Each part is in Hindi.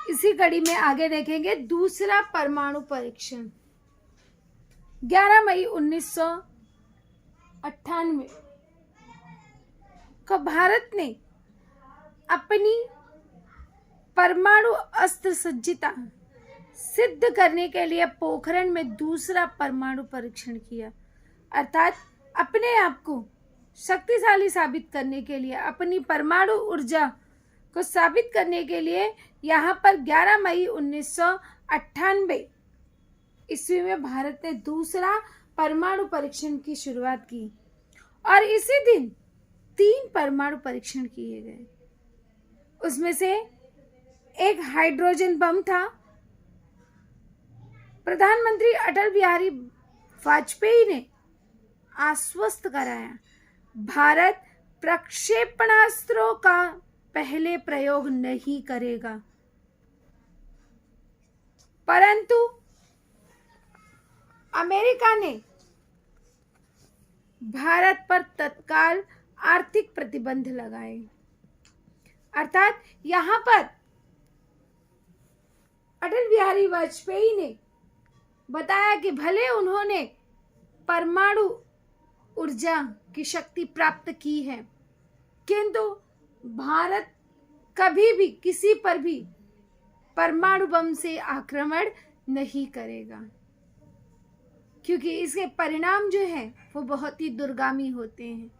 इसी कड़ी में आगे देखेंगे दूसरा परमाणु परीक्षण 11 मई 1998 को भारत ने अपनी परमाणु अस्त्र सज्जता सिद्ध करने के लिए पोखरण में दूसरा परमाणु परीक्षण किया। अर्थात अपने आप को शक्तिशाली साबित करने के लिए, अपनी परमाणु ऊर्जा को साबित करने के लिए यहाँ पर 11 मई 1998 ईस्वी में भारत ने दूसरा परमाणु परीक्षण की शुरुआत की और इसी दिन 3 परमाणु परीक्षण किए गए। उसमें से एक हाइड्रोजन बम था। प्रधानमंत्री अटल बिहारी वाजपेयी ने आश्वस्त कराया, भारत प्रक्षेपणास्त्रों का पहले प्रयोग नहीं करेगा, परंतु अमेरिका ने भारत पर तत्काल आर्थिक प्रतिबंध लगाए। अर्थात यहाँ पर अटल बिहारी वाजपेयी ने बताया कि भले उन्होंने परमाणु ऊर्जा की शक्ति प्राप्त की है, किंतु भारत कभी भी किसी पर भी परमाणु बम से आक्रमण नहीं करेगा, क्योंकि इसके परिणाम जो है वो बहुत ही दुर्गामी होते हैं।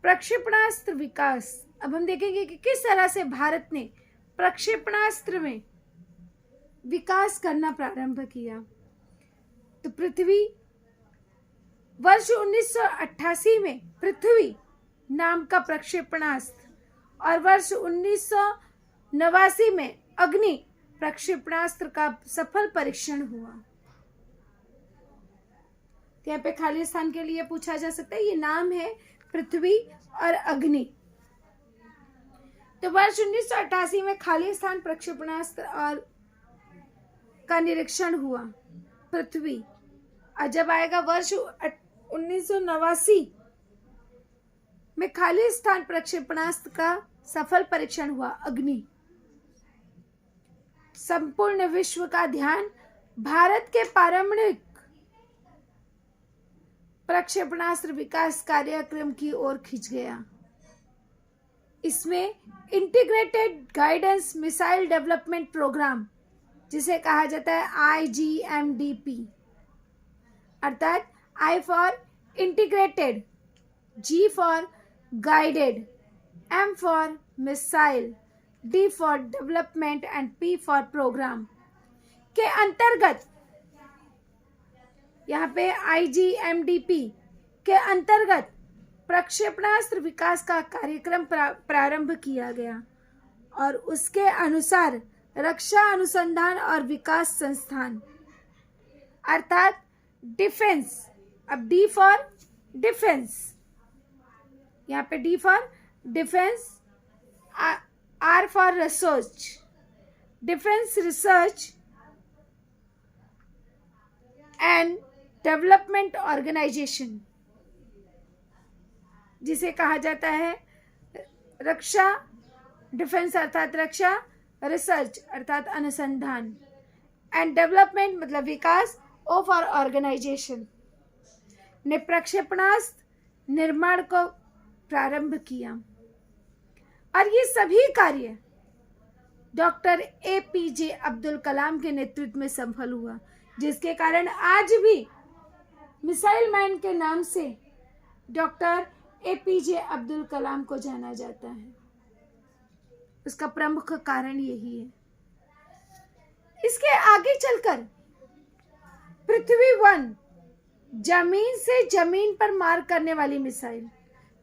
प्रक्षेपणास्त्र विकास, अब हम देखेंगे कि किस तरह से भारत ने प्रक्षेपणास्त्र में विकास करना प्रारंभ किया। तो पृथ्वी वर्ष 1988 में पृथ्वी नाम का प्रक्षेपणास्त्र और वर्ष 1989 में अग्नि प्रक्षेपणास्त्र का सफल परीक्षण हुआ। यहाँ पे खाली स्थान के लिए पूछा जा सकता है, ये नाम है पृथ्वी और अग्नि। तो वर्ष 1988 में खाली स्थान प्रक्षेपणास्त्र और का निरीक्षण हुआ पृथ्वी, और जब आएगा वर्ष 1989 में खाली स्थान प्रक्षेपणास्त्र का सफल परीक्षण हुआ अग्नि। संपूर्ण विश्व का ध्यान भारत के पारमाणविक प्रक्षेपणास्त्र विकास कार्यक्रम की ओर खिंच गया। इसमें integrated guidance missile development programme, जिसे कहा जाता है IGMDP, अर्थात I for integrated, G for guided, M for missile, D for development and P for programme के अंतर्गत, यहाँ पे IGMDP के अंतर्गत प्रक्षेपणास्त्र विकास का कार्यक्रम प्रारंभ किया गया और उसके अनुसार रक्षा अनुसंधान और विकास संस्थान, अर्थात डिफेंस, अब D फॉर डिफेंस, यहाँ पे D for defence, R for research, defence research and development organisation, जिसे कहा जाता है रक्षा, डिफेंस अर्थात रक्षा, रिसर्च अर्थात अनुसंधान, एंड डेवलपमेंट मतलब विकास, O फॉर ऑर्गेनाइजेशन, ने प्रक्षेपणास्त्र निर्माण को प्रारंभ किया। और ये सभी कार्य डॉक्टर APJ अब्दुल कलाम के नेतृत्व में सफल हुआ, जिसके कारण आज भी मिसाइल मैन के नाम से डॉक्टर APJ अब्दुल कलाम को जाना जाता है। उसका प्रमुख कारण यही है। इसके आगे चलकर पृथ्वी 1 जमीन से जमीन पर मार करने वाली मिसाइल,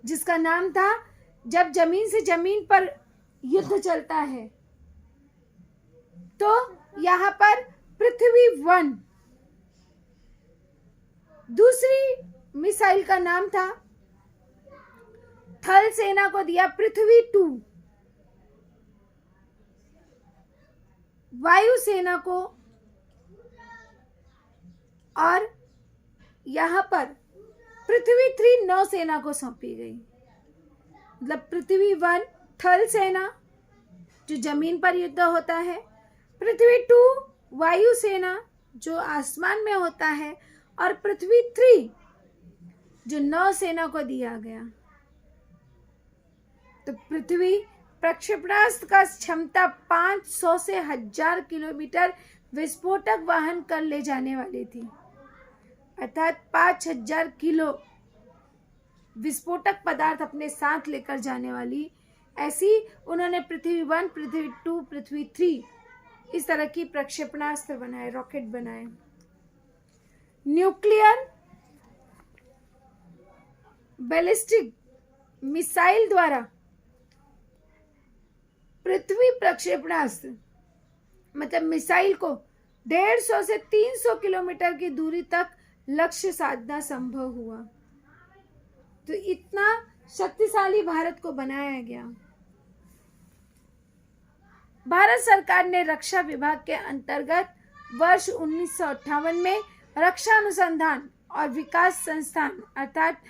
जिसका नाम था जब जमीन से जमीन पर युद्ध चलता है, तो यहाँ पर पृथ्वी 1, दूसरी मिसाइल का नाम था, थल सेना को दिया पृथ्वी 2, वायु सेना को, और यहाँ पर पृथ्वी 3 नौसेना को सौंपी गई। मतलब पृथ्वी 1 थल सेना, जो जमीन पर युद्ध होता है, पृथ्वी 2 वायुसेना जो आसमान में होता है, और पृथ्वी 3 जो नौसेना को दिया गया। तो पृथ्वी प्रक्षेपणास्त्र का क्षमता 500 से 1000 किलोमीटर विस्फोटक वहन कर ले जाने वाली थी, अर्थात 5000 किलो विस्फोटक पदार्थ अपने साथ लेकर जाने वाली, ऐसी उन्होंने पृथ्वी 1, पृथ्वी 2, पृथ्वी 3 इस तरह की प्रक्षेपणास्त्र बनाए, रॉकेट बनाए। न्यूक्लियर बैलिस्टिक मिसाइल द्वारा पृथ्वी प्रक्षेपणास्त्र मतलब मिसाइल को 150 से 300 किलोमीटर की दूरी तक लक्ष्य साधना संभव हुआ। तो इतना शक्तिशाली भारत को बनाया गया। भारत सरकार ने रक्षा विभाग के अंतर्गत वर्ष 1958 में रक्षा अनुसंधान और विकास संस्थान अर्थात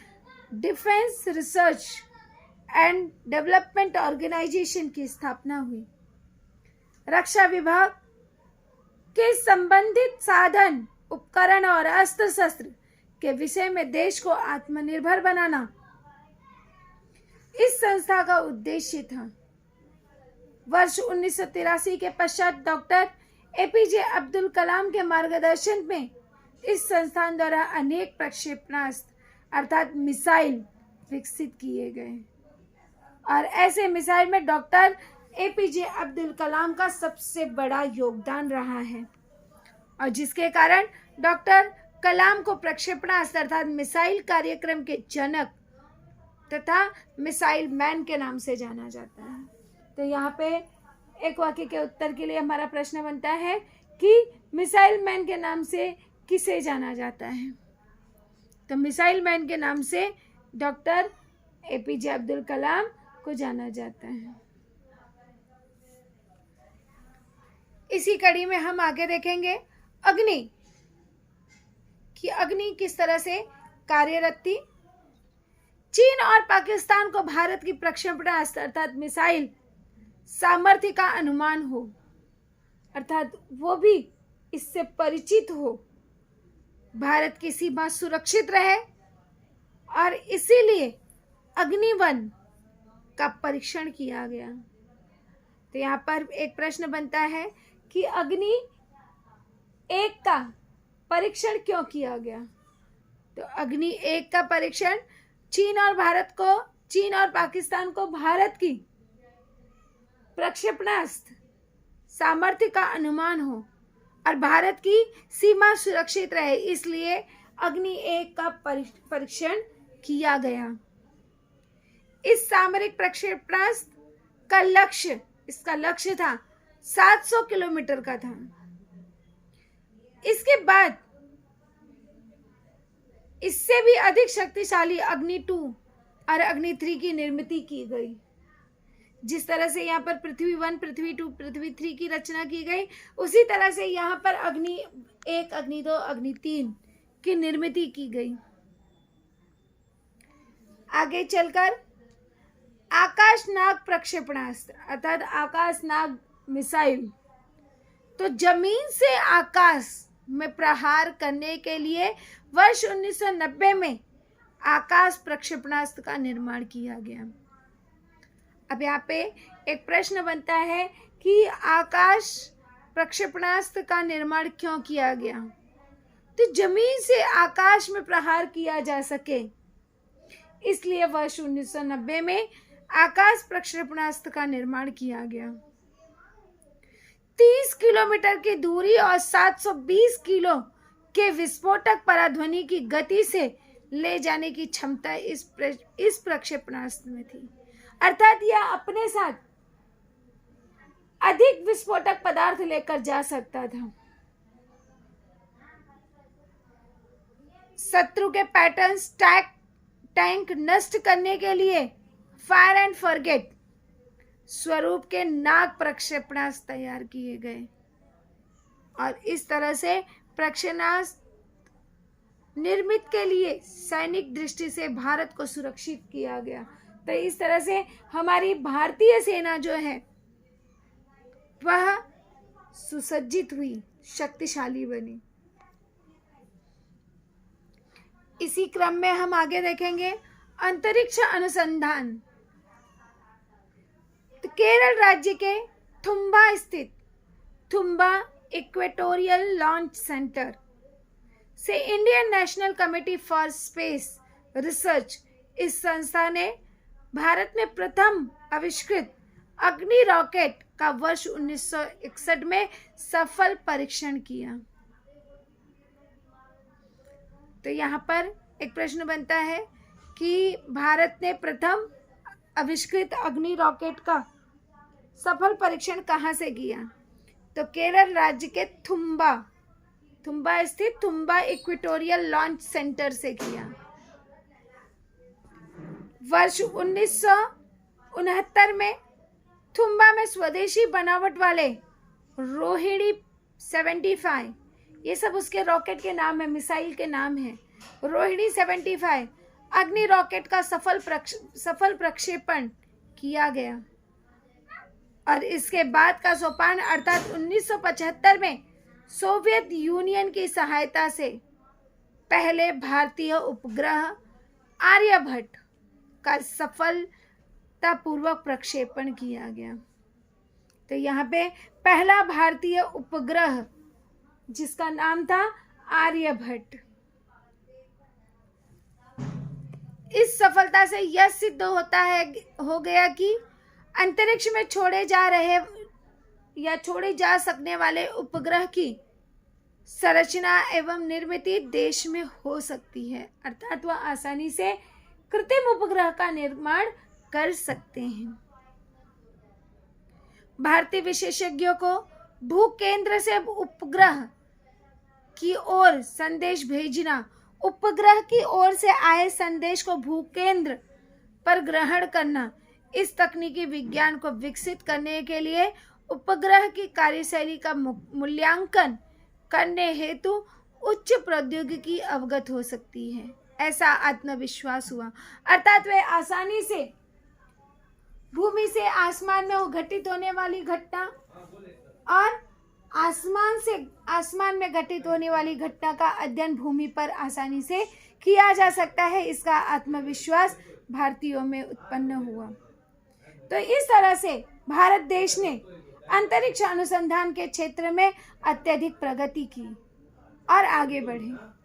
defence research and development organisation की स्थापना हुई। रक्षा विभाग के संबंधित साधन, उपकरण और अस्त्र शस्त्र के विषय में देश को आत्मनिर्भर बनाना इस संस्था का उद्देश्य था। वर्ष 1983 के पश्चात डॉक्टर एपीजे अब्दुल कलाम के मार्गदर्शन में इस संस्थान द्वारा अनेक प्रक्षेपणास्त्र अर्थात मिसाइल विकसित किए गए, और ऐसे मिसाइल में डॉक्टर एपीजे अब्दुल कलाम का सबसे बड़ा योगदान रहा है, और जिसके कारण डॉक्टर कलाम को प्रक्षेपणास्त्र अर्थात मिसाइल कार्यक्रम के जनक तथा मिसाइल मैन के नाम से जाना जाता है। तो यहाँ पे एक वाक्य के उत्तर के लिए हमारा प्रश्न बनता है कि मिसाइल मैन के नाम से किसे जाना जाता है? तो मिसाइल मैन के नाम से डॉक्टर एपीजे अब्दुल कलाम को जाना जाता है। इसी कड़ी में हम आगे देखेंगे अग्नि कि अग्नि किस तरह से कार्यरत थी। चीन और पाकिस्तान को भारत की प्रक्षेपणास्त्र अर्थात मिसाइल सामर्थ्य का अनुमान हो, अर्थात वो भी इससे परिचित हो, भारत की सीमा सुरक्षित रहे, और इसीलिए अग्नि-1 का परीक्षण किया गया। तो यहाँ पर एक प्रश्न बनता है कि अग्नि-1 का परीक्षण क्यों किया गया? तो अग्नि-1 का परीक्षण चीन और पाकिस्तान को भारत की प्रक्षेपणास्त्र सामर्थ्य का अनुमान हो और भारत की सीमा सुरक्षित रहे, इसलिए अग्नि-1 का परीक्षण किया गया। इस सामरिक प्रक्षेपणास्त्र का इसका लक्ष्य था 700 किलोमीटर का था। इसके बाद इससे भी अधिक शक्तिशाली अग्नि-2 और अग्नि-3 की निर्मित की गई। जिस तरह से यहाँ पर पृथ्वी 1, पृथ्वी 2, पृथ्वी 3 की रचना की गई, उसी तरह से यहाँ पर अग्नि-1, अग्नि-2, अग्नि-3 की निर्मित की गई। आगे चलकर आकाशनाग प्रक्षेपणास्त्र अर्थात आकाशनाग मिसाइल, तो जमीन से आकाश में प्रहार करने के लिए वर्ष 1990 में आकाश प्रक्षेपणास्त्र का निर्माण किया गया। अब यहाँ पे एक प्रश्न बनता है कि आकाश प्रक्षेपणास्त्र का निर्माण क्यों किया गया? तो जमीन से आकाश में प्रहार किया जा सके, इसलिए वर्ष 1990 में आकाश प्रक्षेपणास्त्र का निर्माण किया गया। 30 किलोमीटर की दूरी और 720 किलो के विस्फोटक पराध्वनि की गति से ले जाने की क्षमता इस प्रक्षेपणास्त्र में थी, अर्थात यह अपने साथ अधिक विस्फोटक पदार्थ लेकर जा सकता था। शत्रु के पैटर्न्स टैंक नष्ट करने के लिए फायर एंड फॉरगेट स्वरूप के नाग प्रक्षेपणास्त्र तैयार किए गए, और इस तरह से प्रक्षेपणास्त्र निर्मित के लिए सैनिक दृष्टि से भारत को सुरक्षित किया गया। तो इस तरह से हमारी भारतीय सेना जो है वह सुसज्जित हुई, शक्तिशाली बनी। इसी क्रम में हम आगे देखेंगे अंतरिक्ष अनुसंधान। तो केरल राज्य के थुम्बा स्थित थुम्बा इक्वेटोरियल लॉन्च सेंटर से Indian national committee for space research, इस संस्था ने भारत में प्रथम आविष्कृत अग्नि रॉकेट का वर्ष 1961 में सफल परीक्षण किया। तो यहाँ पर एक प्रश्न बनता है कि भारत ने प्रथम आविष्कृत अग्नि रॉकेट का सफल परीक्षण कहाँ से किया? तो केरल राज्य के थुम्बा स्थित थुम्बा इक्वेटोरियल लॉन्च सेंटर से किया। वर्ष 1969 में थुम्बा में स्वदेशी बनावट वाले रोहिणी 75, ये सब उसके रॉकेट के नाम है, मिसाइल के नाम है। रोहिणी 75 अग्नि रॉकेट का सफल प्रक्षेपण किया गया और इसके बाद का सोपान अर्थात 1975 में सोवियत यूनियन की सहायता से पहले भारतीय उपग्रह आर्यभट्ट का सफलतापूर्वक प्रक्षेपण किया गया। तो यहाँ पे पहला भारतीय उपग्रह जिसका नाम था आर्यभट्ट, इस सफलता से यह सिद्ध हो गया कि अंतरिक्ष में छोड़े जा सकने वाले उपग्रह की संरचना एवं निर्मित देश में हो सकती है, अर्थात वह आसानी से कृत्रिम उपग्रह का निर्माण कर सकते हैं। भारतीय विशेषज्ञों को भूकेंद्र से उपग्रह की ओर संदेश भेजना, उपग्रह की ओर से आए संदेश को भूकेंद्र पर ग्रहण करना, इस तकनीकी विज्ञान को विकसित करने के लिए उपग्रह की कार्यशैली का मूल्यांकन करने हेतु उच्च प्रौद्योगिकी अवगत हो सकती है, ऐसा आत्मविश्वास हुआ। अर्थात वे आसानी से भूमि से आसमान में घटित होने वाली घटना और आसमान में घटित होने वाली घटना का अध्ययन भूमि पर आसानी से किया जा सकता है, इसका आत्मविश्वास भारतीयों में उत्पन्न हुआ। तो इस तरह से भारत देश ने अंतरिक्ष अनुसंधान के क्षेत्र में अत्यधिक प्रगति की और आगे बढ़े।